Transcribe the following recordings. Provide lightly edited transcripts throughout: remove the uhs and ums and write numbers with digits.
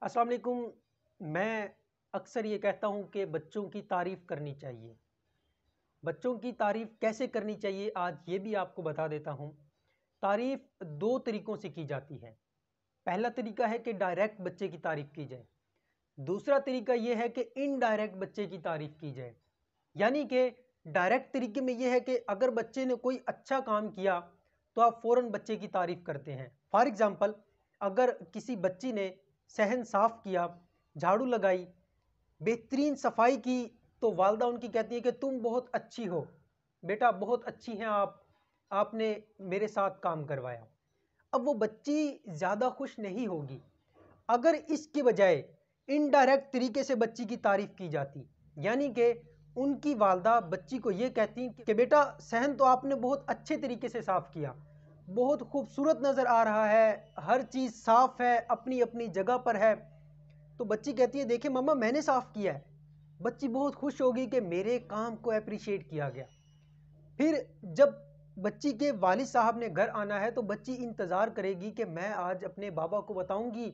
السلام علیکم۔ میں اکثر یہ کہتا ہوں کہ بچوں کی تعریف کرنی چاہیے۔ بچوں کی تعریف کیسے کرنی چاہیے آج یہ بھی آپ کو بتا دیتا ہوں۔ تعریف دو طریقوں سے کی جاتی ہے۔ پہلا طریقہ ہے کہ ڈائریکٹ بچے کی تعریف کی جائے۔ دوسرا طریقہ یہ ہے کہ انڈائریکٹ بچے کی تعریف کی جائے۔ یعنی کہ ڈائریکٹ طریقے میں یہ ہے کہ اگر بچے نے کوئی اچھا کام کیا تو آپ فوراً بچے کی تعریف کرتے ہیں۔ فار ایگزامپل، اگر کسی بچی نے صحن صاف کیا، جھاڑو لگائی، بہترین صفائی کی، تو والدہ ان کی کہتی ہے کہ تم بہت اچھی ہو بیٹا، بہت اچھی ہیں آپ نے میرے ساتھ کام کروایا۔ اب وہ بچی زیادہ خوش نہیں ہوگی اگر اس کے بجائے انڈائریکٹ طریقے سے بچی کی تعریف کی جاتی، یعنی کہ ان کی والدہ بچی کو یہ کہتی کہ بیٹا صحن تو آپ نے بہت اچھے طریقے سے صاف کیا، بہت خوبصورت نظر آ رہا ہے، ہر چیز صاف ہے، اپنی اپنی جگہ پر ہے۔ تو بچی کہتی ہے دیکھیں ماما میں نے صاف کیا ہے۔ بچی بہت خوش ہوگی کہ میرے کام کو اپریشیٹ کیا گیا۔ پھر جب بچی کے والد صاحب نے گھر آنا ہے تو بچی انتظار کرے گی کہ میں آج اپنے بابا کو بتاؤں گی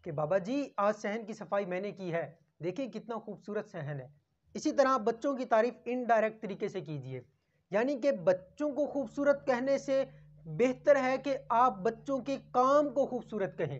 کہ بابا جی آج صحن کی صفائی میں نے کی ہے، دیکھیں کتنا خوبصورت صحن ہے۔ اسی طرح بچوں کی تعریف انڈائریکٹ طریقے سے کیجئے، یعنی کہ بچوں کو خوبصورت کہنے سے بہتر ہے کہ آپ بچوں کے کام کو خوبصورت کہیں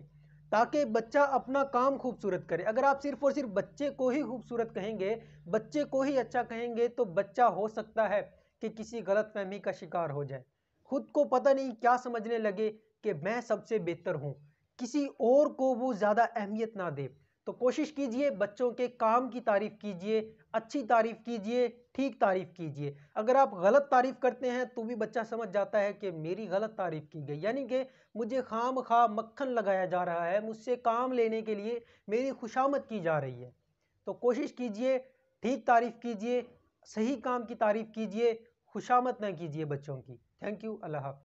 تاکہ بچہ اپنا کام خوبصورت کرے۔ اگر آپ صرف اور صرف بچے کو ہی خوبصورت کہیں گے، بچے کو ہی اچھا کہیں گے، تو بچہ ہو سکتا ہے کہ کسی غلط فہمی کا شکار ہو جائے، خود کو پتہ نہیں کیا سمجھنے لگے کہ میں سب سے بہتر ہوں، کسی اور کو وہ زیادہ اہمیت نہ دے۔ تو کوشش کیجئے بچوں کے کام کی تعریف کیجئے، اچھی تعریف کیجئے، ٹھیک تعریف کیجئے۔ اگر آپ غلط تعریف کرتے ہیں تو بھی بچہ سمجھ جاتا ہے کہ میری غلط تعریف کی گئی، یعنی کہ مجھے خام خواہ مکھن لگایا جا رہا ہے، مجھ سے کام لینے کے لیے میری خوشامد کی جا رہی ہے۔ تو کوشش کیجئے ٹھیک تعریف کیجئے، صحیح کام کی تعریف کیجئے، خوشامد نہ کیجئے بچوں کی۔ تھینک یو، اللہ حافظ۔